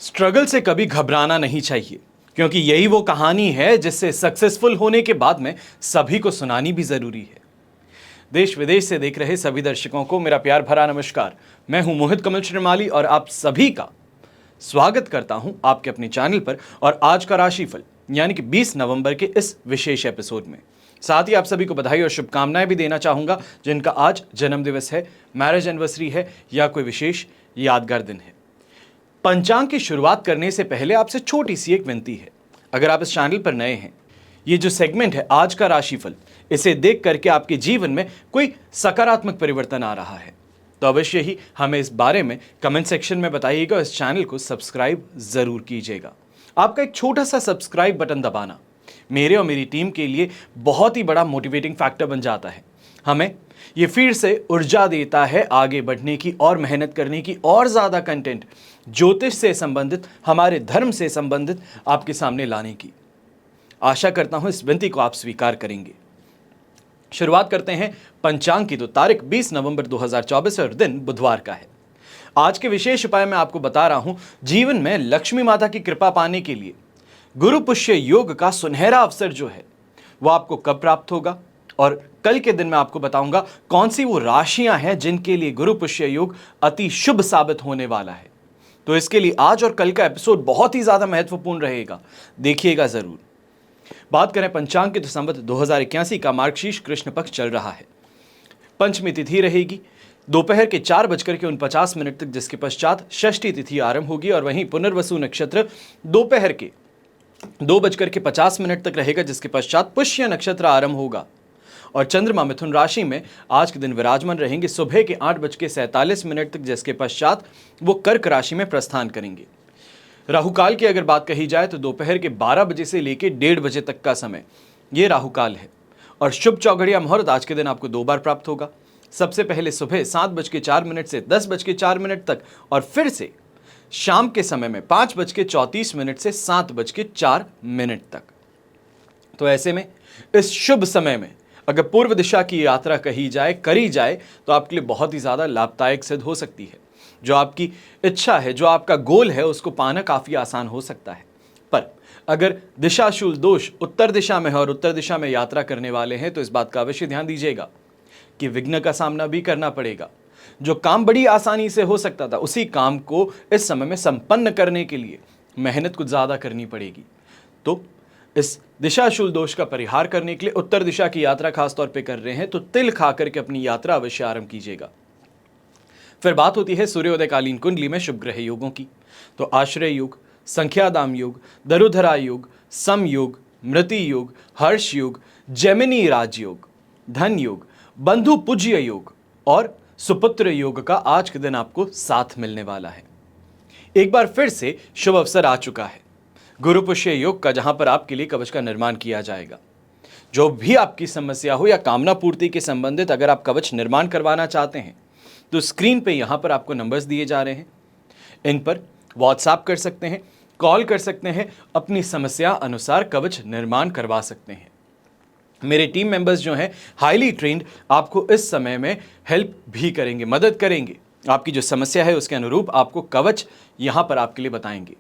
Struggle से कभी घबराना नहीं चाहिए, क्योंकि यही वो कहानी है जिससे सक्सेसफुल होने के बाद में सभी को सुनानी भी जरूरी है। देश विदेश से देख रहे सभी दर्शकों को मेरा प्यार भरा नमस्कार। मैं हूं मोहित कमल श्रीमाली और आप सभी का स्वागत करता हूं आपके अपने चैनल पर और आज का राशिफल यानी कि 20 नवंबर के इस विशेष एपिसोड में। साथ ही आप सभी को बधाई और शुभकामनाएं भी देना चाहूंगा जिनका आज जन्मदिवस है, मैरिज एनिवर्सरी है या कोई विशेष यादगार दिन है। पंचांग की शुरुआत करने से पहले आपसे छोटी सी एक विनती है। अगर आप इस चैनल पर नए हैं, ये जो सेगमेंट है आज का राशिफल, इसे देख करके आपके जीवन में कोई सकारात्मक परिवर्तन आ रहा है तो अवश्य ही हमें इस बारे में कमेंट सेक्शन में बताइएगा। इस चैनल को सब्सक्राइब जरूर कीजिएगा। आपका एक छोटा सा सब्सक्राइब बटन दबाना मेरे और मेरी टीम के लिए बहुत ही बड़ा मोटिवेटिंग फैक्टर बन जाता है। हमें ये फिर से ऊर्जा देता है आगे बढ़ने की और मेहनत करने की और ज़्यादा कंटेंट ज्योतिष से संबंधित, हमारे धर्म से संबंधित आपके सामने लाने की। आशा करता हूं इस विनती को आप स्वीकार करेंगे। शुरुआत करते हैं पंचांग की। तो तारीख 20 नवंबर 2024 और दिन बुधवार का है। आज के विशेष उपाय मैं आपको बता रहा हूं। जीवन में लक्ष्मी माता की कृपा पाने के लिए गुरु पुष्य योग का सुनहरा अवसर जो है वो आपको कब प्राप्त होगा, और कल के दिन मैं आपको बताऊंगा कौन सी वो राशियां हैं जिनके लिए गुरु पुष्य योग अति शुभ साबित होने वाला है। तो इसके लिए आज और कल का एपिसोड बहुत ही ज्यादा महत्वपूर्ण रहेगा, देखिएगा जरूर। बात करें पंचांग की तो संवत 2081 का मार्गशीर्ष कृष्ण पक्ष चल रहा है। पंचमी तिथि रहेगी दोपहर के 4:49 तक, जिसके पश्चात षष्ठी तिथि आरंभ होगी और वहीं पुनर्वसु नक्षत्र दोपहर के 2:50 तक रहेगा, जिसके पश्चात पुष्य नक्षत्र आरंभ होगा और चंद्रमा मिथुन राशि में आज के दिन विराजमान रहेंगे सुबह के 8:47 तक, जिसके पश्चात वो कर्क राशि में प्रस्थान करेंगे। राहुकाल की अगर बात कही जाए तो दोपहर के 12 बजे से लेकर 1:30 बजे तक का समय ये राहुकाल है और शुभ चौघड़िया मुहूर्त आज के दिन आपको 2 बार प्राप्त होगा। सबसे पहले सुबह 7:04 से 10:04 तक और फिर से शाम के समय में 5:34 से 7:04 तक। तो ऐसे में इस शुभ समय में अगर पूर्व दिशा की यात्रा कही जाए, करी जाए तो आपके लिए बहुत ही ज़्यादा लाभदायक सिद्ध हो सकती है। जो आपकी इच्छा है, जो आपका गोल है, उसको पाना काफ़ी आसान हो सकता है। पर अगर दिशाशूल दोष उत्तर दिशा में है और उत्तर दिशा में यात्रा करने वाले हैं तो इस बात का अवश्य ध्यान दीजिएगा कि विघ्न का सामना भी करना पड़ेगा। जो काम बड़ी आसानी से हो सकता था उसी काम को इस समय में संपन्न करने के लिए मेहनत कुछ ज़्यादा करनी पड़ेगी। तो इस दिशाशूल दोष का परिहार करने के लिए उत्तर दिशा की यात्रा खासतौर पे कर रहे हैं तो तिल खा करके अपनी यात्रा अवश्य आरंभ कीजिएगा। फिर बात होती है सूर्योदयकालीन कुंडली में शुभ ग्रह योगों की। तो आश्रय योग, संख्यादाम योग, दरुधरा योग, सम योग, मृति योग, हर्ष योग, जेमिनी राजयोग, धन योग, बंधु पूज्य योग और सुपुत्र योग का आज के दिन आपको साथ मिलने वाला है। एक बार फिर से शुभ अवसर आ चुका है गुरु पुष्य योग का, जहां पर आपके लिए कवच का निर्माण किया जाएगा। जो भी आपकी समस्या हो या कामना पूर्ति के संबंधित अगर आप कवच निर्माण करवाना चाहते हैं तो स्क्रीन पे यहां पर आपको नंबर्स दिए जा रहे हैं, इन पर व्हाट्सएप कर सकते हैं, कॉल कर सकते हैं, अपनी समस्या अनुसार कवच निर्माण करवा सकते हैं। मेरे टीम मेंबर्स जो हैं हाईली ट्रेंड आपको इस समय में हेल्प भी करेंगे, मदद करेंगे। आपकी जो समस्या है उसके अनुरूप आपको कवच यहां पर आपके लिए बताएंगे।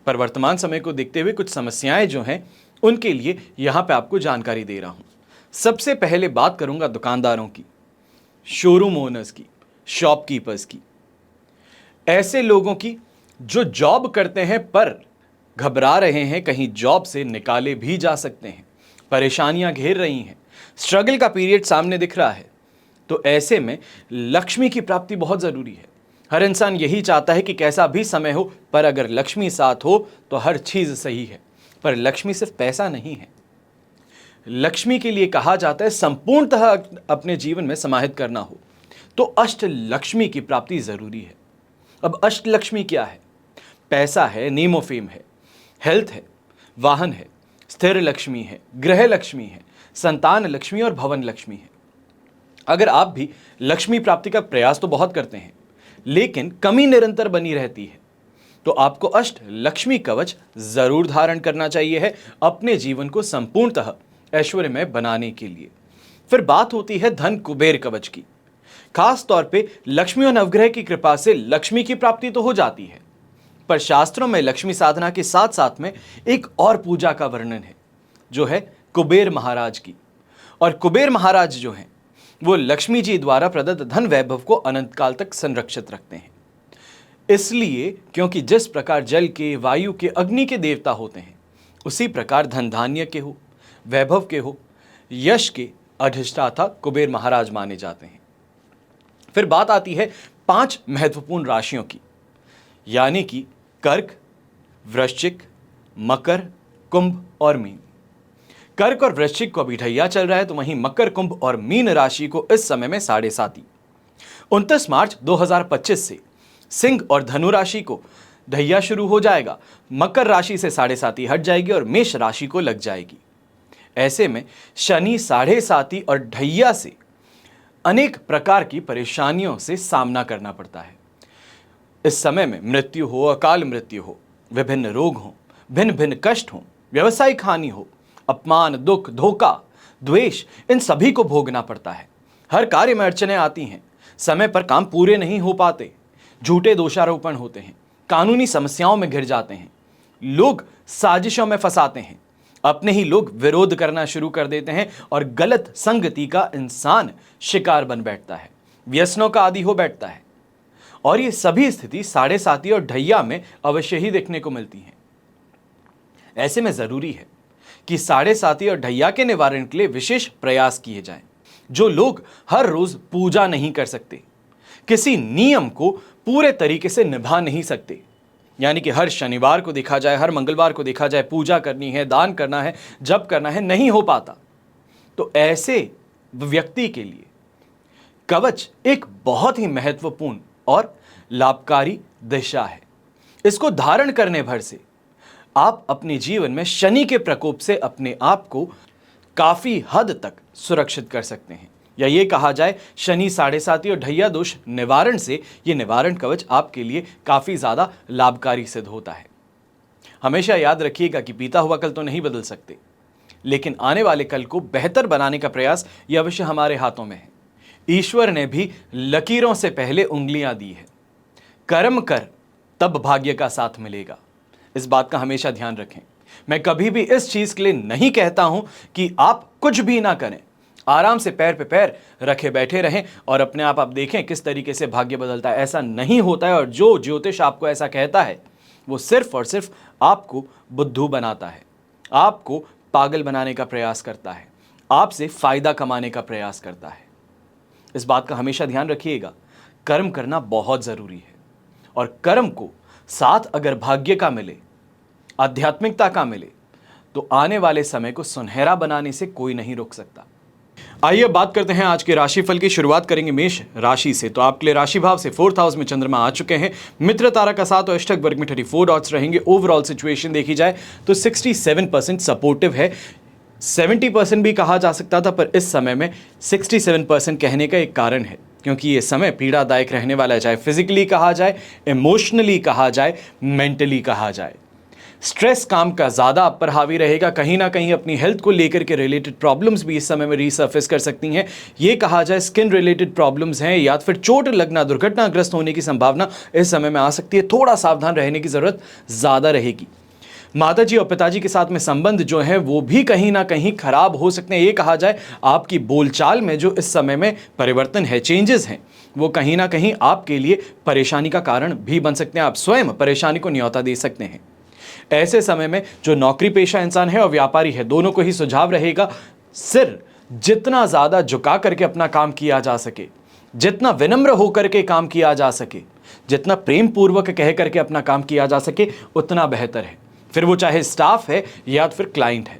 पर वर्तमान समय को देखते हुए कुछ समस्याएं जो हैं उनके लिए यहां पे आपको जानकारी दे रहा हूं। सबसे पहले बात करूंगा दुकानदारों की, शोरूम ओनर्स की, शॉपकीपर्स की, ऐसे लोगों की जो जॉब करते हैं पर घबरा रहे हैं कहीं जॉब से निकाले भी जा सकते हैं, परेशानियां घेर रही हैं, स्ट्रगल का पीरियड सामने दिख रहा है। तो ऐसे में लक्ष्मी की प्राप्ति बहुत जरूरी है। हर इंसान यही चाहता है कि कैसा भी समय हो पर अगर लक्ष्मी साथ हो तो हर चीज सही है। पर लक्ष्मी सिर्फ पैसा नहीं है। लक्ष्मी के लिए कहा जाता है संपूर्णतः अपने जीवन में समाहित करना हो तो अष्ट लक्ष्मी की प्राप्ति जरूरी है। अब अष्ट लक्ष्मी क्या है? पैसा है, नेम ऑफ फेम है, हेल्थ है, वाहन है, स्थिर लक्ष्मी है, गृह लक्ष्मी है, संतान लक्ष्मी और भवन लक्ष्मी है। अगर आप भी लक्ष्मी प्राप्ति का प्रयास तो बहुत करते हैं लेकिन कमी निरंतर बनी रहती है तो आपको अष्ट लक्ष्मी कवच जरूर धारण करना चाहिए है अपने जीवन को संपूर्णतः ऐश्वर्यमय बनाने के लिए। फिर बात होती है धन कुबेर कवच की। खास तौर पे लक्ष्मी और नवग्रह की कृपा से लक्ष्मी की प्राप्ति तो हो जाती है पर शास्त्रों में लक्ष्मी साधना के साथ साथ में एक और पूजा का वर्णन है, जो है कुबेर महाराज की। और कुबेर महाराज जो हैं वो लक्ष्मी जी द्वारा प्रदत्त धन वैभव को अनंत काल तक संरक्षित रखते हैं। इसलिए क्योंकि जिस प्रकार जल के, वायु के, अग्नि के देवता होते हैं, उसी प्रकार धन धान्य के हो, वैभव के हो, यश के अधिष्ठाता कुबेर महाराज माने जाते हैं। फिर बात आती है 5 महत्वपूर्ण राशियों की, यानी कि कर्क, वृश्चिक, मकर, कुंभ और मीन। कर्क और वृश्चिक को अभी ढैया चल रहा है, तो वहीं मकर, कुंभ और मीन राशि को इस समय में 7.5। 29 मार्च 2025 से सिंह और धनु राशि को ढैया शुरू हो जाएगा। मकर राशि से 7.5 हट जाएगी और मेष राशि को लग जाएगी। ऐसे में शनि 7.5 और ढैया से अनेक प्रकार की परेशानियों से सामना करना पड़ता है। इस समय में मृत्यु हो, अकाल मृत्यु हो, विभिन्न रोग हो, भिन्न भिन्न कष्ट हो, व्यवसायिक हानि हो, अपमान, दुख, धोखा, द्वेष, इन सभी को भोगना पड़ता है। हर कार्य में अड़चनें आती हैं, समय पर काम पूरे नहीं हो पाते, झूठे दोषारोपण होते हैं, कानूनी समस्याओं में घिर जाते हैं, लोग साजिशों में फंसाते हैं, अपने ही लोग विरोध करना शुरू कर देते हैं और गलत संगति का इंसान शिकार बन बैठता है, व्यसनों का आदी हो बैठता है। और ये सभी स्थिति 7.5 और ढैया में अवश्य ही देखने को मिलती हैं। ऐसे में जरूरी है कि 7.5 और ढैया के निवारण के लिए विशेष प्रयास किए जाएं। जो लोग हर रोज पूजा नहीं कर सकते, किसी नियम को पूरे तरीके से निभा नहीं सकते, यानी कि हर शनिवार को देखा जाए, हर मंगलवार को देखा जाए, पूजा करनी है, दान करना है, जप करना है, नहीं हो पाता, तो ऐसे व्यक्ति के लिए कवच एक बहुत ही महत्वपूर्ण और लाभकारी दिशा है। इसको धारण करने भर से आप अपने जीवन में शनि के प्रकोप से अपने आप को काफी हद तक सुरक्षित कर सकते हैं, या ये कहा जाए शनि 7.5 और ढैया दोष निवारण से ये निवारण कवच आपके लिए काफी ज्यादा लाभकारी सिद्ध होता है। हमेशा याद रखिएगा कि बीता हुआ कल तो नहीं बदल सकते, लेकिन आने वाले कल को बेहतर बनाने का प्रयास यह अवश्य हमारे हाथों में है। ईश्वर ने भी लकीरों से पहले उंगलियां दी है। कर्म कर तब भाग्य का साथ मिलेगा, इस बात का हमेशा ध्यान रखें। मैं कभी भी इस चीज के लिए नहीं कहता हूं कि आप कुछ भी ना करें, आराम से पैर पे पैर रखे बैठे रहें और अपने आप देखें किस तरीके से भाग्य बदलता है। ऐसा नहीं होता है, और जो ज्योतिष आपको ऐसा कहता है वो सिर्फ और सिर्फ आपको बुद्धू बनाता है, आपको पागल बनाने का प्रयास करता है, आपसे फायदा कमाने का प्रयास करता है। इस बात का हमेशा ध्यान रखिएगा। कर्म करना बहुत जरूरी है, और कर्म को साथ अगर भाग्य का मिले, आध्यात्मिकता का मिले, तो आने वाले समय को सुनहरा बनाने से कोई नहीं रोक सकता। आइए बात करते हैं आज के राशिफल की। शुरुआत करेंगे मेष राशि से। तो आपके लिए राशि भाव से 4th हाउस में चंद्रमा आ चुके हैं। मित्र तारा का 7 और अष्टक वर्ग में 34 डॉट्स रहेंगे। ओवरऑल सिचुएशन देखी जाए तो 67% सपोर्टिव है। 70% भी कहा जा सकता था, पर इस समय में 67% कहने का एक कारण है, क्योंकि ये समय पीड़ादायक रहने वाला है, चाहे फिजिकली कहा जाए, इमोशनली कहा जाए, मेंटली कहा जाए। स्ट्रेस काम का ज़्यादा आप पर हावी रहेगा। कहीं ना कहीं अपनी हेल्थ को लेकर के रिलेटेड प्रॉब्लम्स भी इस समय में रीसर्फेस कर सकती हैं। ये कहा जाए स्किन रिलेटेड प्रॉब्लम्स हैं, या फिर चोट लगना, दुर्घटनाग्रस्त होने की संभावना इस समय में आ सकती है। थोड़ा सावधान रहने की ज़रूरत ज़्यादा रहेगी। माताजी और पिताजी के साथ में संबंध जो है वो भी कहीं ना कहीं खराब हो सकते हैं। ये कहा जाए आपकी बोलचाल में जो इस समय में परिवर्तन है, चेंजेस हैं, वो कहीं ना कहीं आपके लिए परेशानी का कारण भी बन सकते हैं। आप स्वयं परेशानी को न्योता दे सकते हैं। ऐसे समय में जो नौकरी पेशा इंसान है और व्यापारी है, दोनों को ही सुझाव रहेगा सिर जितना ज़्यादा झुका करके अपना काम किया जा सके, जितना विनम्र होकर के काम किया जा सके, जितना प्रेम पूर्वक कह करके अपना काम किया जा सके, उतना बेहतर है। फिर वो चाहे स्टाफ है या फिर क्लाइंट है,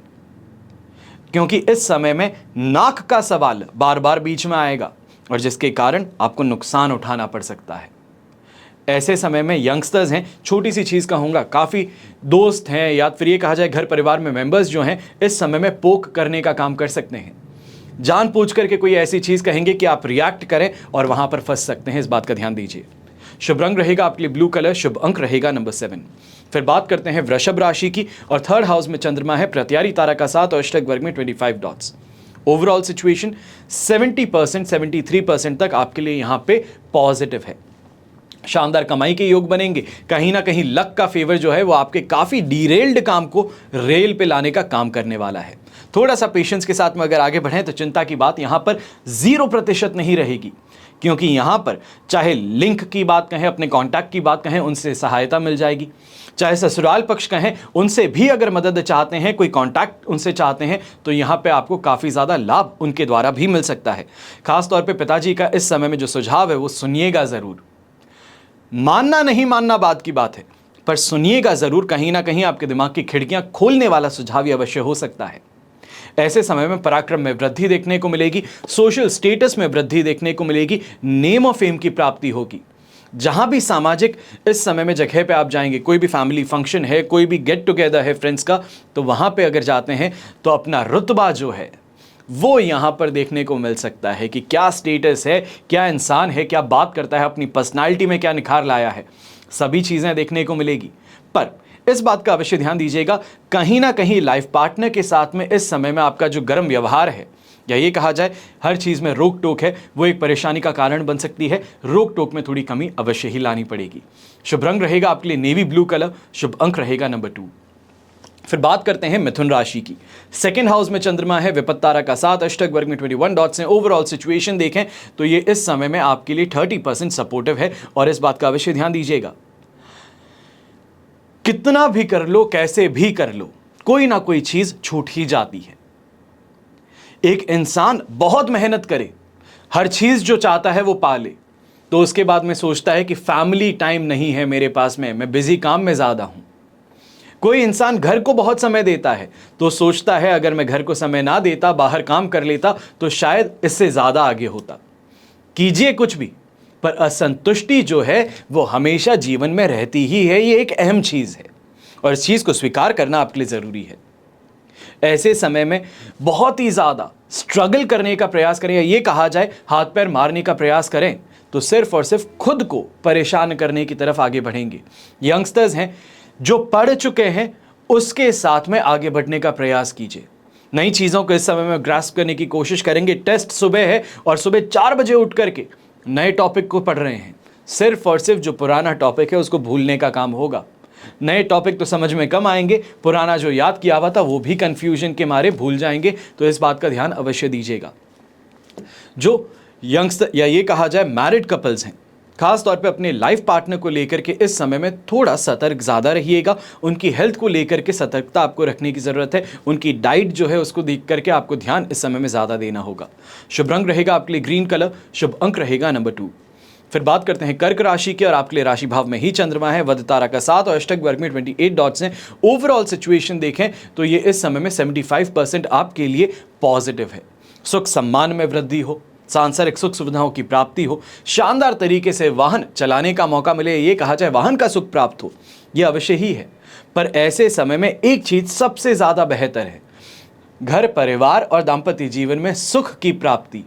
क्योंकि इस समय में नाक का सवाल बार बार बीच में आएगा और जिसके कारण आपको नुकसान उठाना पड़ सकता है। ऐसे समय में यंगस्टर्स हैं, छोटी सी चीज़ कहूँगा, काफ़ी दोस्त हैं या फिर ये कहा जाए घर परिवार में मेंबर्स जो हैं, इस समय में पोक करने का काम कर सकते हैं। जानबूझ करके कोई ऐसी चीज़ कहेंगे कि आप रिएक्ट करें और वहाँ पर फंस सकते हैं। इस बात का ध्यान दीजिए। शुभ रंग रहेगा आपके लिए ब्लू कलर, शुभ अंक रहेगा नंबर 7। फिर बात करते हैं वृषभ राशि की, और 3rd हाउस में चंद्रमा है, प्रत्यारी तारा का 7 और अष्टक वर्ग में 25 डॉट्स। ओवरऑल सिचुएशन 70% 73% तक आपके लिए यहाँ पे पॉजिटिव है। शानदार कमाई के योग बनेंगे। कहीं ना कहीं लक का फेवर जो है वो आपके काफी डीरेल्ड काम को रेल पे लाने का काम करने वाला है। थोड़ा सा पेशेंस के साथ में अगर आगे बढ़ें तो चिंता की बात यहां पर 0% नहीं रहेगी, क्योंकि यहां पर चाहे लिंक की बात कहें, अपने कॉन्टैक्ट की बात कहें, उनसे सहायता मिल जाएगी। चाहे ससुराल पक्ष कहें, उनसे भी अगर मदद चाहते हैं, कोई कॉन्टैक्ट उनसे चाहते हैं, तो यहां पे आपको काफी ज्यादा लाभ उनके द्वारा भी मिल सकता है। खासतौर पे पिताजी का इस समय में जो सुझाव है वो सुनिएगा जरूर। मानना नहीं मानना बात की बात है, पर सुनिएगा जरूर। कहीं ना कहीं आपके दिमाग की खिड़कियां खोलने वाला सुझाव ये अवश्य हो सकता है। ऐसे समय में पराक्रम में वृद्धि देखने को मिलेगी, सोशल स्टेटस में वृद्धि देखने को मिलेगी, नेम और फेम की प्राप्ति होगी। जहां भी सामाजिक इस समय में जगह पे आप जाएंगे, कोई भी फैमिली फंक्शन है, कोई भी गेट टुगेदर है फ्रेंड्स का, तो वहां पे अगर जाते हैं तो अपना रुतबा जो है वो यहां पर देखने को मिल सकता है कि क्या स्टेटस है, क्या इंसान है, क्या बात करता है, अपनी पर्सनालिटी में क्या निखार लाया है, सभी चीजें देखने को मिलेगी। पर इस बात का अवश्य ध्यान दीजिएगा, कहीं ना कहीं लाइफ पार्टनर के साथ में इस समय में आपका जो गर्म व्यवहार है, या ये कहा जाए हर चीज में रोक टोक है, वो एक परेशानी का कारण बन सकती है। रोक टोक में थोड़ी कमी अवश्य ही लानी पड़ेगी। शुभ रंग रहेगा आपके लिए नेवी ब्लू कलर, शुभ अंक रहेगा नंबर 2। फिर बात करते हैं मिथुन राशि की। सेकंड हाउस में चंद्रमा है, विपत्त तारा का 7, अष्टक वर्ग में 21 डॉट्स हैं। ओवरऑल सिचुएशन देखें तो ये इस समय में आपके लिए 30% सपोर्टिव है, और इस बात का अवश्य ध्यान दीजिएगा। कितना भी कर लो, कैसे भी कर लो, कोई ना कोई चीज छूट ही जाती है। एक इंसान बहुत मेहनत करे, हर चीज जो चाहता है वो पा ले, तो उसके बाद में सोचता है कि फैमिली टाइम नहीं है मेरे पास में, मैं बिजी काम में ज्यादा हूं। कोई इंसान घर को बहुत समय देता है तो सोचता है अगर मैं घर को समय ना देता, बाहर काम कर लेता, तो शायद इससे ज्यादा आगे होता। कीजिए कुछ भी, पर असंतुष्टि जो है वो हमेशा जीवन में रहती ही है। ये एक अहम चीज है और इस चीज को स्वीकार करना आपके लिए जरूरी है। ऐसे समय में बहुत ही ज्यादा स्ट्रगल करने का प्रयास करें, या ये कहा जाए हाथ पैर मारने का प्रयास करें, तो सिर्फ और सिर्फ खुद को परेशान करने की तरफ आगे बढ़ेंगे। यंगस्टर्स हैं जो पढ़ चुके हैं, उसके साथ में आगे बढ़ने का प्रयास कीजिए। नई चीजों को इस समय में ग्रास्प करने की कोशिश करेंगे। टेस्ट सुबह है और सुबह 4 बजे उठ करके नए टॉपिक को पढ़ रहे हैं। सिर्फ और सिर्फ जो पुराना टॉपिक है उसको भूलने का काम होगा। नए टॉपिक तो समझ में कम आएंगे, पुराना जो याद किया हुआ था वो भी कंफ्यूजन के मारे भूल जाएंगे। तो इस बात का ध्यान अवश्य दीजिएगा। जो यंगस्टर या ये कहा जाए मैरिड कपल्स हैं, खास तौर पे अपने लाइफ पार्टनर को लेकर के इस समय में थोड़ा सतर्क ज़्यादा रहिएगा। उनकी हेल्थ को लेकर के सतर्कता आपको रखने की ज़रूरत है। उनकी डाइट जो है उसको देख करके आपको ध्यान इस समय में ज़्यादा देना होगा। शुभ रंग रहेगा आपके लिए ग्रीन कलर, शुभ अंक रहेगा नंबर 2। फिर बात करते हैं कर्क राशि की, और आपके लिए राशि भाव में ही चंद्रमा है, वध तारा का 7 और अष्टक वर्ग में 28 डॉट्स हैं। ओवरऑल सिचुएशन देखें तो ये इस समय में 75% आपके लिए पॉजिटिव है। सुख सम्मान में वृद्धि हो, सांसारिक सुख सुविधाओं की प्राप्ति हो, शानदार तरीके से वाहन चलाने का मौका मिले, ये कहा जाए वाहन का सुख प्राप्त हो, यह अवश्य ही है। पर ऐसे समय में एक चीज सबसे ज्यादा बेहतर है, घर परिवार और दाम्पत्य जीवन में सुख की प्राप्ति,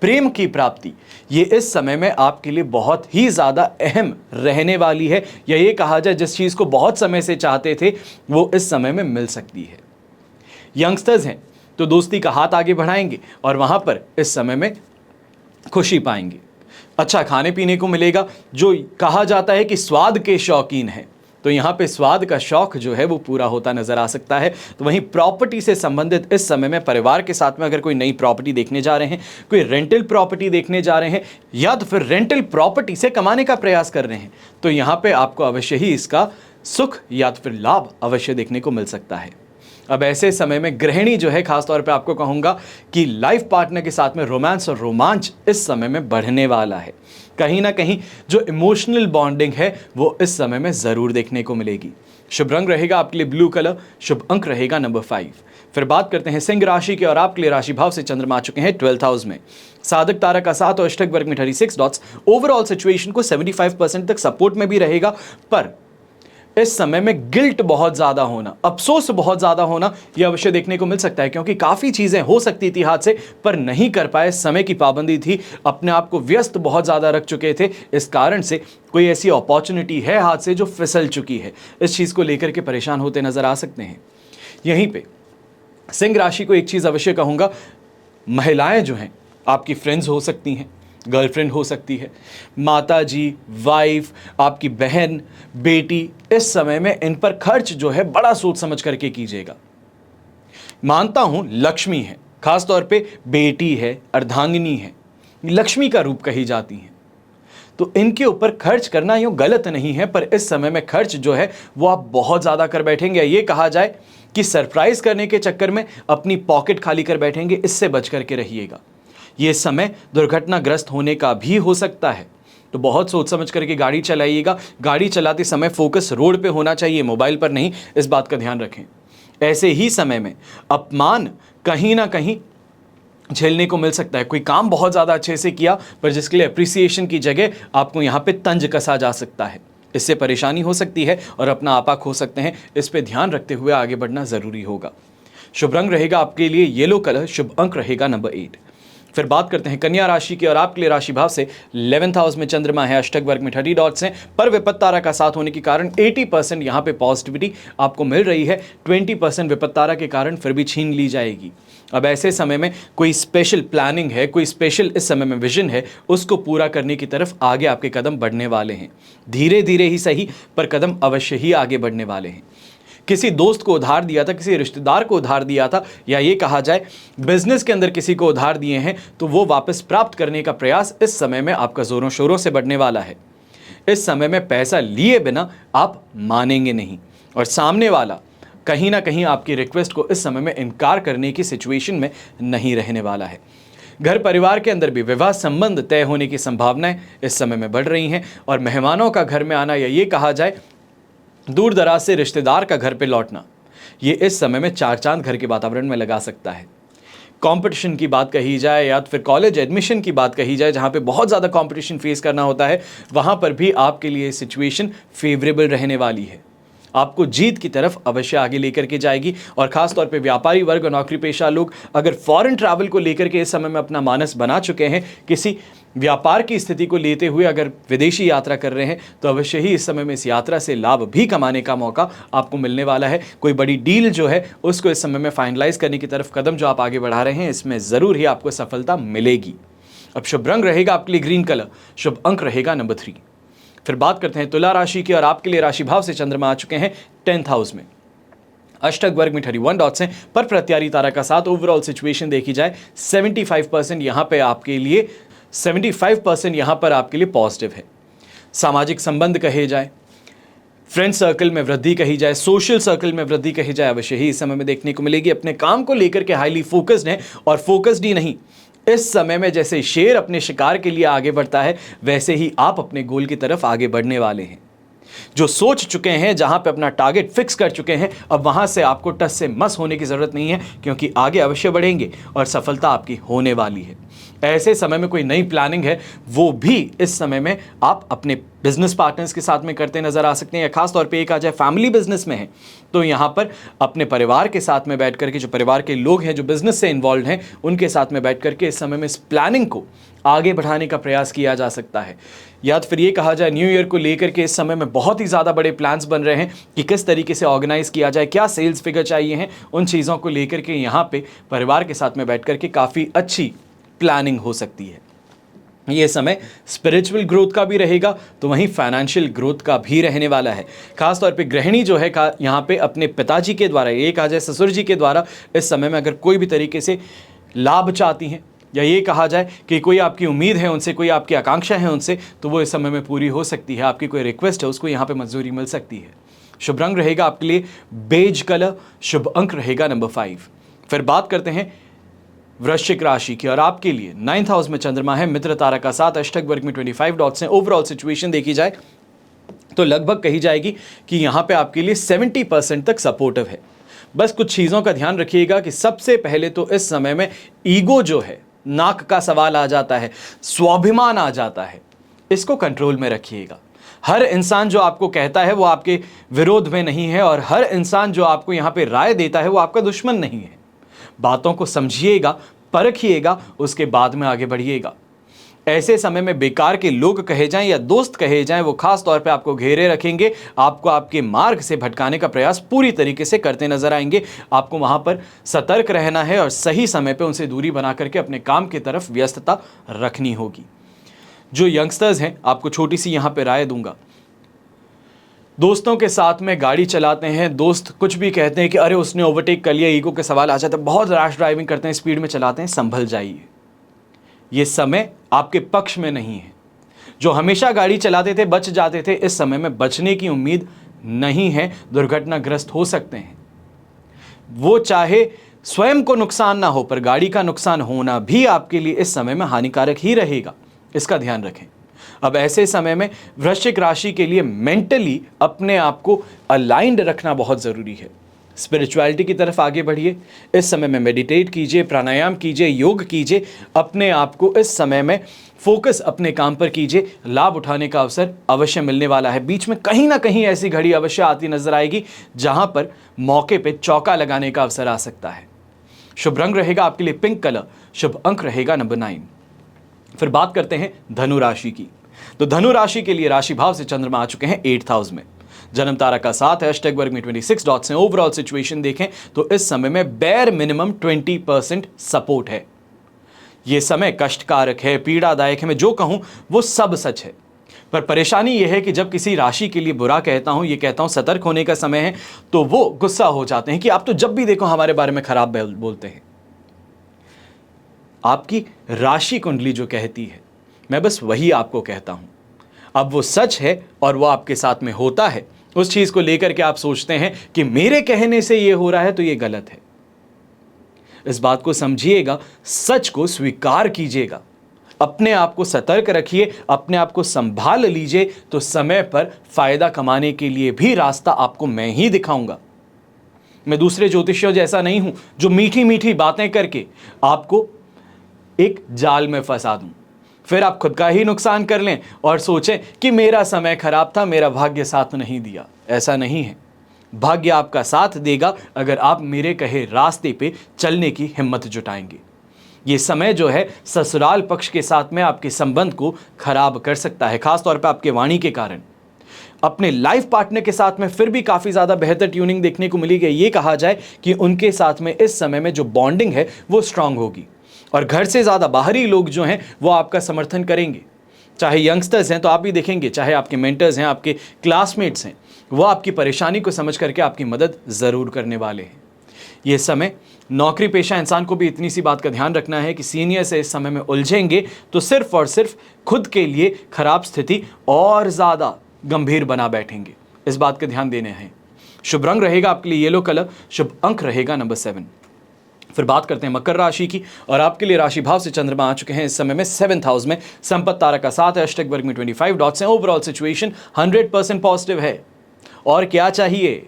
प्रेम की प्राप्ति, ये इस समय में आपके लिए बहुत ही ज्यादा अहम रहने वाली है। या ये कहा जाए जिस चीज को बहुत समय से चाहते थे वो इस समय में मिल सकती है। यंगस्टर्स हैं तो दोस्ती का हाथ आगे बढ़ाएंगे और वहां पर इस समय में खुशी पाएंगे। अच्छा खाने पीने को मिलेगा। जो कहा जाता है कि स्वाद के शौकीन हैं, तो यहाँ पे स्वाद का शौक जो है वो पूरा होता नजर आ सकता है। तो वहीं प्रॉपर्टी से संबंधित इस समय में परिवार के साथ में अगर कोई नई प्रॉपर्टी देखने जा रहे हैं, कोई रेंटल प्रॉपर्टी देखने जा रहे हैं, या तो फिर रेंटल प्रॉपर्टी से कमाने का प्रयास कर रहे हैं, तो यहाँ पे आपको अवश्य ही इसका सुख या तो फिर लाभ अवश्य देखने को मिल सकता है। अब ऐसे समय में गृहिणी जो है, खासतौर पे आपको कहूंगा कि लाइफ पार्टनर के साथ में रोमांस और रोमांच इस समय में बढ़ने वाला है। कहीं ना कहीं जो इमोशनल बॉन्डिंग है वो इस समय में जरूर देखने को मिलेगी। शुभ रंग रहेगा आपके लिए ब्लू कलर, शुभ अंक रहेगा नंबर 5। फिर बात करते हैं सिंह राशि के, और आपके लिए राशि भाव से चंद्रमा आ चुके हैं 12th हाउस में। साधक तारा का 7 और अष्टक वर्ग में 36 डॉट्स। ओवरऑल सिचुएशन को 75% तक सपोर्ट में भी रहेगा, पर इस समय में गिल्ट बहुत ज्यादा होना, अफसोस बहुत ज्यादा होना, यह अवश्य देखने को मिल सकता है, क्योंकि काफी चीजें हो सकती थी हाथ से पर नहीं कर पाए। समय की पाबंदी थी, अपने आप को व्यस्त बहुत ज्यादा रख चुके थे, इस कारण से कोई ऐसी अपॉर्चुनिटी है हाथ से जो फिसल चुकी है। इस चीज को लेकर के परेशान होते नजर आ सकते हैं। यहीं पे सिंह राशि को एक चीज अवश्य कहूंगा, महिलाएं जो हैं आपकी फ्रेंड्स हो सकती हैं, गर्लफ्रेंड हो सकती है, माता जी, वाइफ, आपकी बहन, बेटी। इस समय में इन पर खर्च जो है बड़ा सोच समझ करके कीजिएगा। मानता हूं लक्ष्मी है, खासतौर पे बेटी है, अर्धांगिनी है, लक्ष्मी का रूप कही जाती हैं, तो इनके ऊपर खर्च करना यूं गलत नहीं है, पर इस समय में खर्च जो है वो आप बहुत ज़्यादा कर बैठेंगे। ये कहा जाए कि सरप्राइज करने के चक्कर में अपनी पॉकेट खाली कर बैठेंगे, इससे बच करके रहिएगा। ये समय दुर्घटनाग्रस्त होने का भी हो सकता है, तो बहुत सोच समझ करके गाड़ी चलाइएगा। गाड़ी चलाते समय फोकस रोड पे होना चाहिए, मोबाइल पर नहीं, इस बात का ध्यान रखें। ऐसे ही समय में अपमान कहीं ना कहीं झेलने को मिल सकता है। कोई काम बहुत ज़्यादा अच्छे से किया, पर जिसके लिए अप्रिसिएशन की जगह आपको यहाँ पे तंज कसा जा सकता है, इससे परेशानी हो सकती है और अपना आपा खो सकते हैं। इस पे ध्यान रखते हुए आगे बढ़ना ज़रूरी होगा। शुभ रंग रहेगा आपके लिए येलो कलर, शुभ अंक रहेगा नंबर 8। फिर बात करते हैं कन्या राशि की, और आपके लिए राशि भाव से 11th हाउस में चंद्रमा है, अष्टक वर्ग में 30 डॉट्स हैं, पर विपत्त तारा का साथ होने के कारण 80% यहाँ पे पॉजिटिविटी आपको मिल रही है। 20% विपत्त तारा के कारण फिर भी छीन ली जाएगी। अब ऐसे समय में कोई स्पेशल प्लानिंग है, कोई स्पेशल इस समय में विजन है, उसको पूरा करने की तरफ आगे आपके कदम बढ़ने वाले हैं। धीरे धीरे ही सही, पर कदम अवश्य ही आगे बढ़ने वाले हैं। किसी दोस्त को उधार दिया था, किसी रिश्तेदार को उधार दिया था, या ये कहा जाए बिजनेस के अंदर किसी को उधार दिए हैं, तो वो वापस प्राप्त करने का प्रयास इस समय में आपका जोरों शोरों से बढ़ने वाला है। इस समय में पैसा लिए बिना आप मानेंगे नहीं, और सामने वाला कहीं ना कहीं आपकी रिक्वेस्ट को इस समय में इनकार करने की सिचुएशन में नहीं रहने वाला है। घर परिवार के अंदर भी विवाह संबंध तय होने की संभावनाएं इस समय में बढ़ रही हैं, और मेहमानों का घर में आना, या ये कहा जाए दूर दराज से रिश्तेदार का घर पे लौटना, ये इस समय में चार चांद घर के वातावरण में लगा सकता है। कंपटीशन की बात कही जाए या फिर कॉलेज एडमिशन की बात कही जाए, जहां पे बहुत ज़्यादा कंपटीशन फेस करना होता है, वहां पर भी आपके लिए सिचुएशन फेवरेबल रहने वाली है। आपको जीत की तरफ अवश्य आगे लेकर के जाएगी। और खास तौर पे व्यापारी वर्ग और नौकरी पेशा लोग अगर फॉरेन ट्रैवल को लेकर के इस समय में अपना मानस बना चुके हैं, किसी व्यापार की स्थिति को लेते हुए अगर विदेशी यात्रा कर रहे हैं, तो अवश्य ही इस समय में इस यात्रा से लाभ भी कमाने का मौका आपको मिलने वाला है। कोई बड़ी डील जो है उसको इस समय में फाइनलाइज करने की तरफ कदम जो आप आगे बढ़ा रहे हैं, इसमें ज़रूर ही आपको सफलता मिलेगी। अब शुभ रंग रहेगा आपके लिए ग्रीन कलर, शुभ अंक रहेगा नंबर 3। फिर बात करते हैं तुला राशि की, और आपके लिए राशि भाव से चंद्रमा आ चुके हैं 10th हाउस में, अष्टक वर्ग में 31 डॉट्स हैं, पर प्रत्यारी तारा का साथ। ओवरऑल सिचुएशन देखी जाए 75% यहाँ पे आपके लिए 75% यहाँ पर आपके लिए पॉजिटिव है। सामाजिक संबंध कहे जाए, फ्रेंड सर्कल में वृद्धि कही जाए, सोशल सर्कल में वृद्धि कही जाए, अवश्य ही इस समय में देखने को मिलेगी। अपने काम को लेकर के हाईली फोकस्ड हैं, और फोकस्ड ही नहीं, इस समय में जैसे शेर अपने शिकार के लिए आगे बढ़ता है, वैसे ही आप अपने गोल की तरफ आगे बढ़ने वाले हैं। जो सोच चुके हैं, जहां पे अपना टारगेट फिक्स कर चुके हैं, अब वहां से आपको टस से मस होने की जरूरत नहीं है, क्योंकि आगे अवश्य बढ़ेंगे और सफलता आपकी होने वाली है। ऐसे समय में कोई नई प्लानिंग है, वो भी इस समय में आप अपने बिजनेस पार्टनर्स के साथ में करते नजर आ सकते हैं। या खास तौर पे एक आ जाए फैमिली बिजनेस में है, तो यहाँ पर अपने परिवार के साथ में बैठ करके, जो परिवार के लोग हैं जो बिजनेस से इन्वॉल्व हैं, उनके साथ में बैठ करके इस समय में इस प्लानिंग को आगे बढ़ाने का प्रयास किया जा सकता है। या तो फिर ये कहा जाए न्यू ईयर को लेकर के इस समय में बहुत ही ज़्यादा बड़े प्लान्स बन रहे हैं कि किस तरीके से ऑर्गेनाइज किया जाए, क्या सेल्स फिगर चाहिए हैं, उन चीज़ों को लेकर के यहाँ पे परिवार के साथ में बैठ करके काफ़ी अच्छी प्लानिंग हो सकती है। ये समय स्पिरिचुअल ग्रोथ का भी रहेगा, तो वहीं फाइनेंशियल ग्रोथ का भी रहने वाला है। खासतौर पे गृहिणी जो है यहाँ पे अपने पिताजी के द्वारा, ये कहा जाए ससुर जी के द्वारा, इस समय में अगर कोई भी तरीके से लाभ चाहती हैं, या ये कहा जाए कि कोई आपकी उम्मीद है उनसे, कोई आपकी आकांक्षा है उनसे, तो वो इस समय में पूरी हो सकती है। आपकी कोई रिक्वेस्ट है, उसको यहाँ पे मंजूरी मिल सकती है। शुभ रंग रहेगा आपके लिए बेज कलर, शुभ अंक रहेगा नंबर 5। फिर बात करते हैं वृश्चिक राशि की, और आपके लिए 9th हाउस में चंद्रमा है, मित्र तारा का साथ, अष्टक वर्ग में 25 डॉट्स हैं। ओवरऑल सिचुएशन देखी जाए तो लगभग कही जाएगी कि यहाँ पे आपके लिए 70% तक सपोर्टिव है। बस कुछ चीज़ों का ध्यान रखिएगा कि सबसे पहले तो इस समय में ईगो जो है, नाक का सवाल आ जाता है, स्वाभिमान आ जाता है, इसको कंट्रोल में रखिएगा। हर इंसान जो आपको कहता है वो आपके विरोध में नहीं है, और हर इंसान जो आपको यहाँ पे राय देता है वो आपका दुश्मन नहीं है। बातों को समझिएगा, परखिएगा, उसके बाद में आगे बढ़िएगा। ऐसे समय में बेकार के लोग कहे जाएं या दोस्त कहे जाएं, वो खास तौर पे आपको घेरे रखेंगे, आपको आपके मार्ग से भटकाने का प्रयास पूरी तरीके से करते नजर आएंगे। आपको वहां पर सतर्क रहना है और सही समय पे उनसे दूरी बना करके अपने काम की तरफ व्यस्तता रखनी होगी। जो यंगस्टर्स हैं, आपको छोटी सी यहां पे राय दूंगा, दोस्तों के साथ में गाड़ी चलाते हैं, दोस्त कुछ भी कहते हैं कि अरे उसने ओवरटेक कर लिया, ईगो के सवाल आ जाते हैं, बहुत रैश ड्राइविंग करते हैं, स्पीड में चलाते हैं, संभल जाइए। ये समय आपके पक्ष में नहीं है। जो हमेशा गाड़ी चलाते थे, बच जाते थे, इस समय में बचने की उम्मीद नहीं है, दुर्घटनाग्रस्त हो सकते हैं। वो चाहे स्वयं को नुकसान ना हो, पर गाड़ी का नुकसान होना भी आपके लिए इस समय में हानिकारक ही रहेगा, इसका ध्यान रखें। अब ऐसे समय में वृश्चिक राशि के लिए मेंटली अपने आप को अलाइंड रखना बहुत ज़रूरी है। स्पिरिचुअलिटी की तरफ आगे बढ़िए, इस समय में मेडिटेट कीजिए, प्राणायाम कीजिए, योग कीजिए, अपने आप को इस समय में फोकस अपने काम पर कीजिए। लाभ उठाने का अवसर अवश्य मिलने वाला है। बीच में कहीं ना कहीं ऐसी घड़ी अवश्य आती नजर आएगी जहां पर मौके पे चौका लगाने का अवसर आ सकता है। शुभ रंग रहेगा आपके लिए पिंक कलर, शुभ अंक रहेगा नंबर 9। फिर बात करते हैं धनु राशि की। तो धनु राशि के लिए राशि भाव से चंद्रमा आ चुके हैं 8th हाउस में। जन्म तारा का 7 है, अष्टक वर्ग में 26 डॉट्स हैं। ओवरऑल सिचुएशन देखें तो इस समय में बेयर मिनिमम 20% सपोर्ट है। यह समय कष्टकारक है, पीड़ादायक है, मैं जो कहूं वो सब सच है। पर परेशानी यह है कि जब किसी राशि के लिए बुरा कहता हूं, ये कहता हूं सतर्क होने का समय है, तो वो गुस्सा हो जाते हैं कि आप तो जब भी देखो हमारे बारे में खराब बोलते हैं। आपकी राशि कुंडली जो कहती है, मैं बस वही आपको कहता हूं। अब वो सच है और वो आपके साथ में होता है, उस चीज को लेकर के आप सोचते हैं कि मेरे कहने से ये हो रहा है, तो ये गलत है। इस बात को समझिएगा, सच को स्वीकार कीजिएगा, अपने आप को सतर्क रखिए, अपने आप को संभाल लीजिए, तो समय पर फायदा कमाने के लिए भी रास्ता आपको मैं ही दिखाऊंगा। मैं दूसरे ज्योतिषियों जैसा नहीं हूं जो मीठी मीठी बातें करके आपको एक जाल में फंसा दूं, फिर आप खुद का ही नुकसान कर लें और सोचें कि मेरा समय खराब था, मेरा भाग्य साथ नहीं दिया। ऐसा नहीं है। भाग्य आपका साथ देगा अगर आप मेरे कहे रास्ते पे चलने की हिम्मत जुटाएंगे। ये समय जो है ससुराल पक्ष के साथ में आपके संबंध को खराब कर सकता है, खासतौर पे आपके वाणी के कारण। अपने लाइफ पार्टनर के साथ में फिर भी काफ़ी ज़्यादा बेहतर ट्यूनिंग देखने को मिलेगी। ये कहा जाए कि उनके साथ में इस समय में जो बॉन्डिंग है वो स्ट्रांग होगी, और घर से ज़्यादा बाहरी लोग जो हैं वो आपका समर्थन करेंगे। चाहे यंगस्टर्स हैं तो आप भी देखेंगे, चाहे आपके मेंटर्स हैं, आपके क्लासमेट्स हैं, वो आपकी परेशानी को समझ करके आपकी मदद ज़रूर करने वाले हैं। ये समय नौकरी पेशा इंसान को भी इतनी सी बात का ध्यान रखना है कि सीनियर से इस समय में उलझेंगे तो सिर्फ और सिर्फ खुद के लिए खराब स्थिति और ज़्यादा गंभीर बना बैठेंगे। इस बात का ध्यान देने हैं। शुभ रंग रहेगा आपके लिए येलो कलर, शुभ अंक रहेगा नंबर 7। फिर बात करते हैं मकर राशि की, और आपके लिए राशि भाव से चंद्रमा आ चुके हैं इस समय में 7th हाउस में। संपत्ति तारा का 7 है, अष्टक वर्ग में 25 डॉट्स हैं। ओवरऑल सिचुएशन 100% पॉजिटिव है। और क्या चाहिए?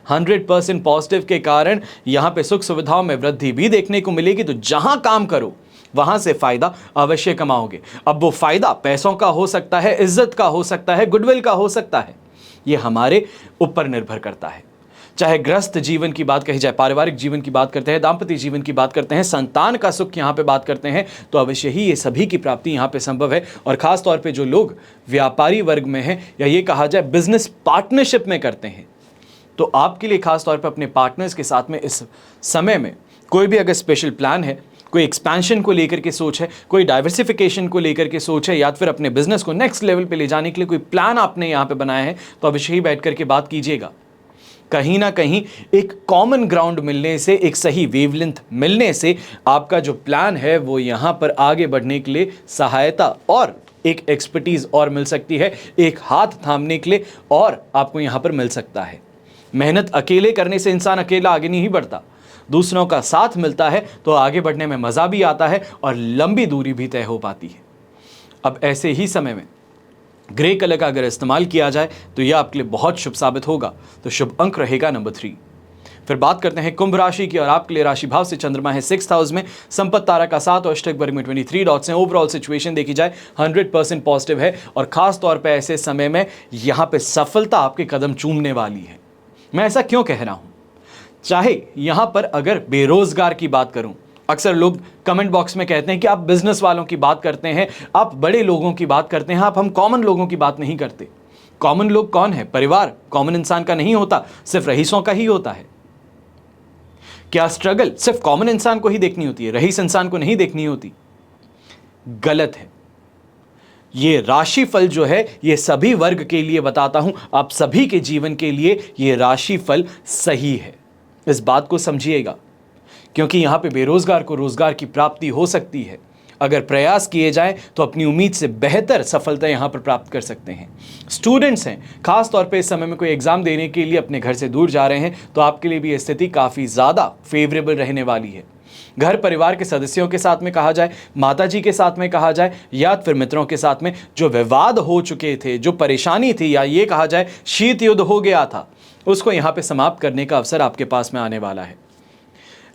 100% पॉजिटिव के कारण यहां पे सुख सुविधाओं में वृद्धि भी देखने को मिलेगी। तो जहां काम करो वहां से फायदा अवश्य कमाओगे। अब वो फायदा पैसों का हो सकता है, इज्जत का हो सकता है, गुडविल का हो सकता है, ये हमारे ऊपर निर्भर करता है। चाहे गृहस्थ जीवन की बात कही जाए, पारिवारिक जीवन की बात करते हैं, दाम्पत्य जीवन की बात करते हैं, संतान का सुख यहाँ पे बात करते हैं, तो अवश्य ही ये सभी की प्राप्ति यहाँ पे संभव है। और खास तौर पे जो लोग व्यापारी वर्ग में हैं, या ये कहा जाए बिजनेस पार्टनरशिप में करते हैं, तो आपके लिए खास तौर पे अपने पार्टनर्स के साथ में इस समय में कोई भी अगर स्पेशल प्लान है, कोई एक्सपेंशन को लेकर के सोच है, कोई डाइवर्सिफिकेशन को लेकर के सोच है, या फिर अपने बिजनेस को नेक्स्ट लेवल पे ले जाने के लिए कोई प्लान आपने यहाँ पे बनाया है, तो अवश्य ही बैठ करके बात कीजिएगा। कहीं ना कहीं एक कॉमन ग्राउंड मिलने से, एक सही वेवलेंथ मिलने से आपका जो प्लान है वो यहाँ पर आगे बढ़ने के लिए सहायता और एक एक्सपर्टीज और मिल सकती है, एक हाथ थामने के लिए और आपको यहाँ पर मिल सकता है। मेहनत अकेले करने से इंसान अकेला आगे नहीं बढ़ता, दूसरों का साथ मिलता है तो आगे बढ़ने में मज़ा भी आता है और लंबी दूरी भी तय हो पाती है। अब ऐसे ही समय में ग्रे कलर का अगर इस्तेमाल किया जाए तो यह आपके लिए बहुत शुभ साबित होगा। तो शुभ अंक रहेगा नंबर 3। फिर बात करते हैं कुंभ राशि की, और आपके लिए राशि भाव से चंद्रमा है 6th हाउस में। संपत्ति तारा का 7 और अष्टक वर्ग में 23 डॉट्स हैं। ओवरऑल सिचुएशन देखी जाए 100% पॉजिटिव है, और खास तौर पे ऐसे समय में यहाँ पे सफलता आपके कदम चूमने वाली है। मैं ऐसा क्यों कह रहा हूँ? चाहे यहाँ पर अगर बेरोजगार की बात करूँ, अक्सर लोग कमेंट बॉक्स में कहते हैं कि आप बिजनेस वालों की बात करते हैं, आप बड़े लोगों की बात करते हैं, हम कॉमन लोगों की बात नहीं करते। कॉमन लोग कौन है? परिवार कॉमन इंसान का नहीं होता, सिर्फ रईसों का ही होता है। क्या स्ट्रगल सिर्फ कॉमन इंसान को ही देखनी होती है, रईस इंसान को नहीं देखनी होती? गलत है। ये राशिफल जो है ये सभी वर्ग के लिए बताता हूं, आप सभी के जीवन के लिए ये राशिफल सही है। इस बात को समझिएगा, क्योंकि यहां पे बेरोजगार को रोजगार की प्राप्ति हो सकती है। अगर प्रयास किए जाए तो अपनी उम्मीद से बेहतर सफलता यहां पर प्राप्त कर सकते हैं। स्टूडेंट्स हैं, खास तौर पे इस समय में कोई एग्जाम देने के लिए अपने घर से दूर जा रहे हैं, तो आपके लिए भी ये स्थिति काफी ज्यादा फेवरेबल रहने वाली है। घर परिवार के सदस्यों के साथ में कहा जाए, माता जी के साथ में कहा जाए, या फिर मित्रों के साथ में जो विवाद हो चुके थे, जो परेशानी थी, या ये कहा जाए शीत युद्ध हो गया था, उसको यहां पे समाप्त करने का अवसर आपके पास में आने वाला है।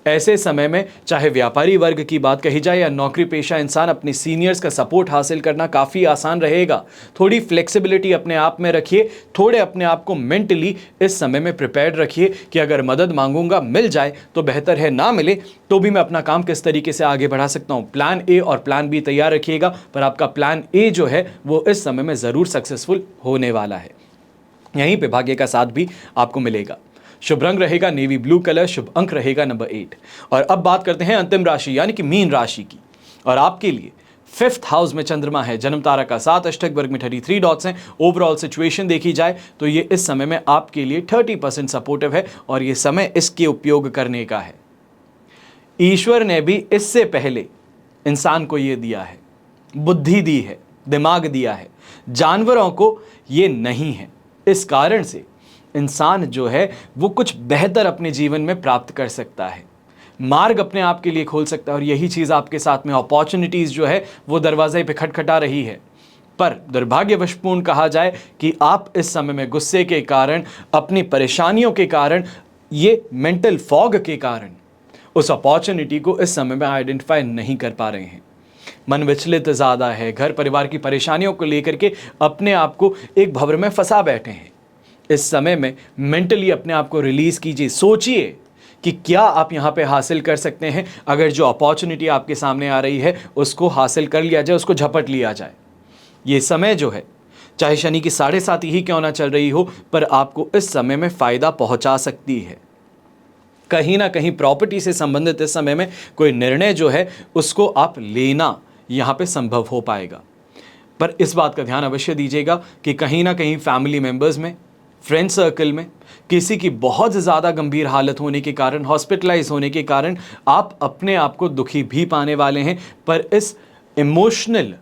ऐसे समय में चाहे व्यापारी वर्ग की बात कही जाए या नौकरी पेशा इंसान, अपने सीनियर्स का सपोर्ट हासिल करना काफ़ी आसान रहेगा। थोड़ी फ्लेक्सिबिलिटी अपने आप में रखिए, थोड़े अपने आप को मेंटली इस समय में प्रिपेयर्ड रखिए कि अगर मदद मांगूंगा मिल जाए तो बेहतर है, ना मिले तो भी मैं अपना काम किस तरीके से आगे बढ़ा सकता हूँ। प्लान ए और प्लान बी तैयार रखिएगा, पर आपका प्लान ए जो है वो इस समय में ज़रूर सक्सेसफुल होने वाला है। यहीं पे भाग्य का साथ भी आपको मिलेगा। शुभ रंग रहेगा नेवी ब्लू कलर, शुभ अंक रहेगा नंबर 8। और अब बात करते हैं अंतिम राशि यानी कि मीन राशि की। और आपके लिए 5th हाउस में चंद्रमा है, जन्म तारा का 7, अष्टक वर्ग में 33 डॉट्स हैं। ओवरऑल सिचुएशन देखी जाए तो ये इस समय में आपके लिए 30% सपोर्टिव है और ये समय इसके उपयोग करने का है। ईश्वर ने भी इससे पहले इंसान को ये दिया है, बुद्धि दी है, दिमाग दिया है, जानवरों को ये नहीं है। इस कारण से इंसान जो है वो कुछ बेहतर अपने जीवन में प्राप्त कर सकता है, मार्ग अपने आप के लिए खोल सकता है। और यही चीज़ आपके साथ में अपॉर्चुनिटीज़ जो है वो दरवाजे पे खटखटा रही है। पर दुर्भाग्यवशपूर्ण कहा जाए कि आप इस समय में गुस्से के कारण, अपनी परेशानियों के कारण, ये मेंटल फॉग के कारण उस अपॉर्चुनिटी को इस समय में आइडेंटिफाई नहीं कर पा रहे हैं। मन विचलित ज़्यादा है, घर परिवार की परेशानियों को लेकर के अपने आप को एक भंवर में फंसा बैठे हैं। इस समय में मेंटली अपने आप को रिलीज कीजिए, सोचिए कि क्या आप यहाँ पे हासिल कर सकते हैं। अगर जो अपॉर्चुनिटी आपके सामने आ रही है उसको हासिल कर लिया जाए, उसको झपट लिया जाए। ये समय जो है चाहे शनि की 7.5 ही क्यों ना चल रही हो, पर आपको इस समय में फ़ायदा पहुँचा सकती है। कहीं ना कहीं प्रॉपर्टी से संबंधित इस समय में कोई निर्णय जो है उसको आप लेना यहाँ पे संभव हो पाएगा। पर इस बात का ध्यान अवश्य दीजिएगा कि कहीं ना कहीं फैमिली मेंबर्स में, फ्रेंड सर्कल में किसी की बहुत ज़्यादा गंभीर हालत होने के कारण, हॉस्पिटलाइज होने के कारण आप अपने आप को दुखी भी पाने वाले हैं। पर इस इमोशनल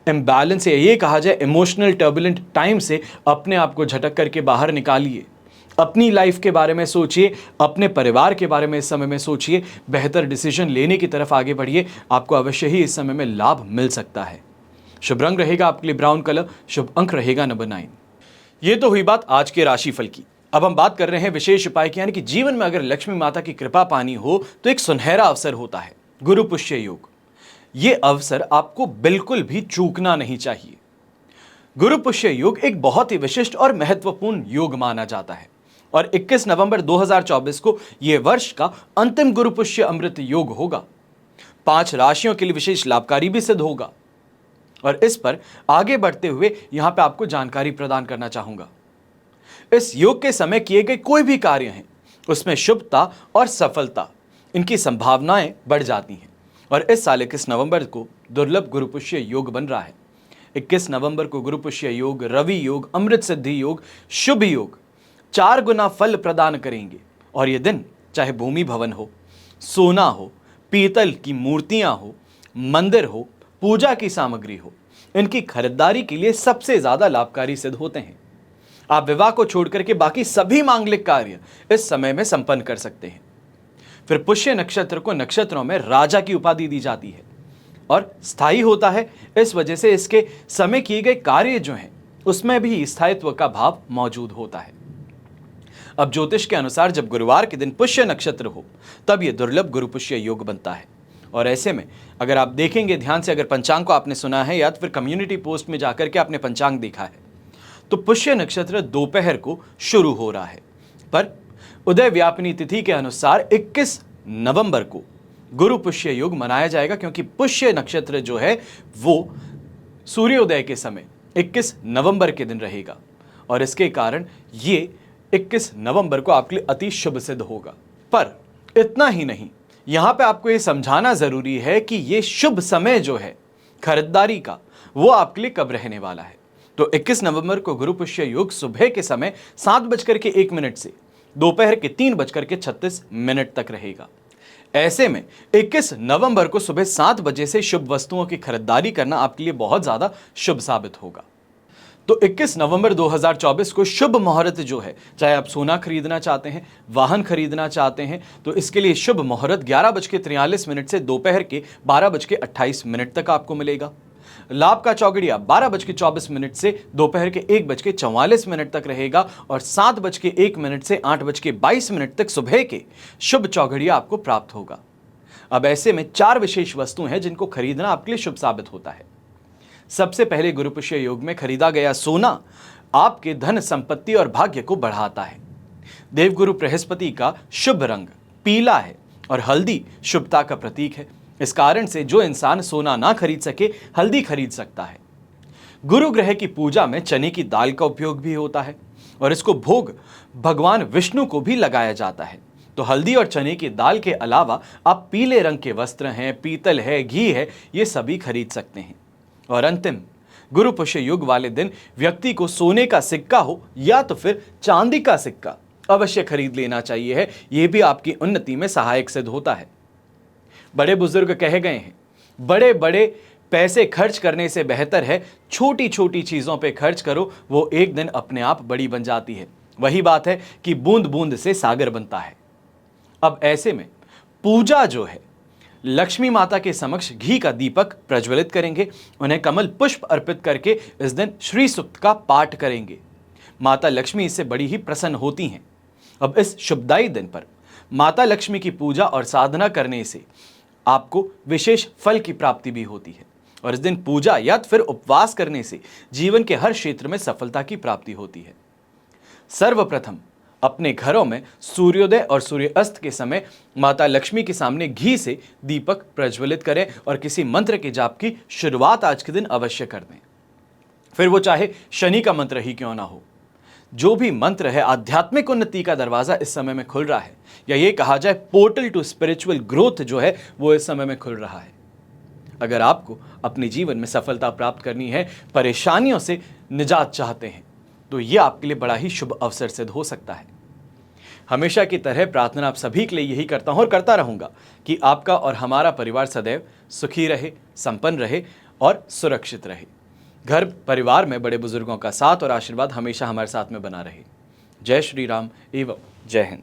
इम्बैलेंस या ये कहा जाए इमोशनल टर्बुलेंट टाइम से अपने आप को झटक करके बाहर निकालिए। अपनी लाइफ के बारे में सोचिए, अपने परिवार के बारे में इस समय में सोचिए, बेहतर डिसीजन लेने की तरफ आगे बढ़िए। आपको अवश्य ही इस समय में लाभ मिल सकता है। शुभ रंग रहेगा आपके लिए ब्राउन कलर, शुभ अंक रहेगा नंबर 9। ये तो हुई बात आज के राशिफल की। अब हम बात कर रहे हैं विशेष उपाय की, यानी कि जीवन में अगर लक्ष्मी माता की कृपा पानी हो तो एक सुनहरा अवसर होता है, गुरु पुष्य योग। ये अवसर आपको बिल्कुल भी चूकना नहीं चाहिए। गुरु पुष्य योग एक बहुत ही विशिष्ट और महत्वपूर्ण योग माना जाता है और 21 नवंबर 2024 को यह वर्ष का अंतिम गुरु पुष्य अमृत योग होगा। 5 राशियों के लिए विशेष लाभकारी भी सिद्ध होगा और इस पर आगे बढ़ते हुए यहां पे आपको जानकारी प्रदान करना चाहूंगा। इस योग के समय किए गए कोई भी कार्य हैं उसमें शुभता और सफलता, इनकी संभावनाएं बढ़ जाती हैं। और इस साल 21 नवंबर को दुर्लभ गुरु पुष्य योग बन रहा है। 21 नवंबर को गुरु पुष्य योग, रवि योग, अमृत सिद्धि योग, शुभ योग 4 गुना फल प्रदान करेंगे। और यह दिन चाहे भूमि भवन हो, सोना हो, पीतल की मूर्तियां हो, मंदिर हो, पूजा की सामग्री हो, इनकी खरीदारी के लिए सबसे ज्यादा लाभकारी सिद्ध होते हैं। आप विवाह को छोड़कर के बाकी सभी मांगलिक कार्य इस समय में संपन्न कर सकते हैं। फिर पुष्य नक्षत्र को नक्षत्रों में राजा की उपाधि दी जाती है और स्थायी होता है। इस वजह से इसके समय किए गए कार्य जो हैं उसमें भी स्थायित्व का भाव मौजूद होता है। अब ज्योतिष के अनुसार जब गुरुवार के दिन पुष्य नक्षत्र हो तब यह दुर्लभ गुरु पुष्य योग बनता है। और ऐसे में अगर आप देखेंगे ध्यान से, अगर पंचांग को आपने सुना है या फिर कम्युनिटी पोस्ट में जाकर के आपने पंचांग देखा है, तो पुष्य नक्षत्र दोपहर को शुरू हो रहा है। पर उदय व्यापिनी तिथि के अनुसार 21 नवंबर को गुरु पुष्य योग मनाया जाएगा, क्योंकि पुष्य नक्षत्र जो है वो सूर्योदय के समय 21 नवंबर के दिन रहेगा और इसके कारण ये 21 नवंबर को आपके लिए अति शुभ सिद्ध होगा। पर इतना ही नहीं, यहां पे आपको ये समझाना जरूरी है कि ये शुभ समय जो है खरीदारी का, वो आपके लिए कब रहने वाला है। तो 21 नवंबर को गुरु पुष्य योग सुबह के समय 7:01 से दोपहर के 3:36 तक रहेगा। ऐसे में 21 नवंबर को सुबह 7 बजे से शुभ वस्तुओं की खरीदारी करना आपके लिए बहुत ज्यादा शुभ साबित होगा। तो 21 नवंबर 2024 को शुभ मुहूर्त जो है, चाहे आप सोना खरीदना चाहते हैं, वाहन खरीदना चाहते हैं, तो इसके लिए शुभ मुहूर्त 11:43 से दोपहर के 12:28 तक आपको मिलेगा। लाभ का चौगड़िया 12:24 से दोपहर के 1:44 तक रहेगा और 7:01 से 8:22 तक सुबह के शुभ चौगड़िया आपको प्राप्त होगा। अब ऐसे में 4 विशेष वस्तुएं हैं जिनको खरीदना आपके लिए शुभ साबित होता है। सबसे पहले गुरु पुष्य योग में खरीदा गया सोना आपके धन संपत्ति और भाग्य को बढ़ाता है। देवगुरु बृहस्पति का शुभ रंग पीला है और हल्दी शुभता का प्रतीक है। इस कारण से जो इंसान सोना ना खरीद सके, हल्दी खरीद सकता है। गुरु ग्रह की पूजा में चने की दाल का उपयोग भी होता है और इसको भोग भगवान विष्णु को भी लगाया जाता है। तो हल्दी और चने की दाल के अलावा आप पीले रंग के वस्त्र हैं, पीतल है, घी है, ये सभी खरीद सकते हैं। और अंतिम, गुरु पुष्य युग वाले दिन व्यक्ति को सोने का सिक्का हो या तो फिर चांदी का सिक्का अवश्य खरीद लेना चाहिए है। यह भी आपकी उन्नति में सहायक सिद्ध होता है। बड़े बुजुर्ग कहे गए हैं, बड़े बड़े पैसे खर्च करने से बेहतर है छोटी छोटी चीजों पे खर्च करो, वो एक दिन अपने आप बड़ी बन जाती है। वही बात है कि बूंद बूंद से सागर बनता है। अब ऐसे में पूजा जो है, लक्ष्मी माता के समक्ष घी का दीपक प्रज्वलित करेंगे, उन्हें कमल पुष्प अर्पित करके इस दिन श्री सूक्त का पाठ करेंगे। माता लक्ष्मी इससे बड़ी ही प्रसन्न होती हैं। अब इस शुभदायी दिन पर माता लक्ष्मी की पूजा और साधना करने से आपको विशेष फल की प्राप्ति भी होती है और इस दिन पूजा या फिर उपवास करने से जीवन के हर क्षेत्र में सफलता की प्राप्ति होती है। सर्वप्रथम अपने घरों में सूर्योदय और सूर्यास्त के समय माता लक्ष्मी के सामने घी से दीपक प्रज्वलित करें और किसी मंत्र के जाप की शुरुआत आज के दिन अवश्य कर दें। फिर वो चाहे शनि का मंत्र ही क्यों ना हो, जो भी मंत्र है, आध्यात्मिक उन्नति का दरवाजा इस समय में खुल रहा है, या ये कहा जाए पोर्टल टू स्पिरिचुअल ग्रोथ जो है वो इस समय में खुल रहा है। अगर आपको अपने जीवन में सफलता प्राप्त करनी है, परेशानियों से निजात चाहते हैं, तो ये आपके लिए बड़ा ही शुभ अवसर सिद्ध हो सकता है। हमेशा की तरह प्रार्थना आप सभी के लिए यही करता हूं और करता रहूंगा कि आपका और हमारा परिवार सदैव सुखी रहे, संपन्न रहे और सुरक्षित रहे। घर परिवार में बड़े बुजुर्गों का साथ और आशीर्वाद हमेशा हमारे साथ में बना रहे। जय श्री राम एवं जय हिंद।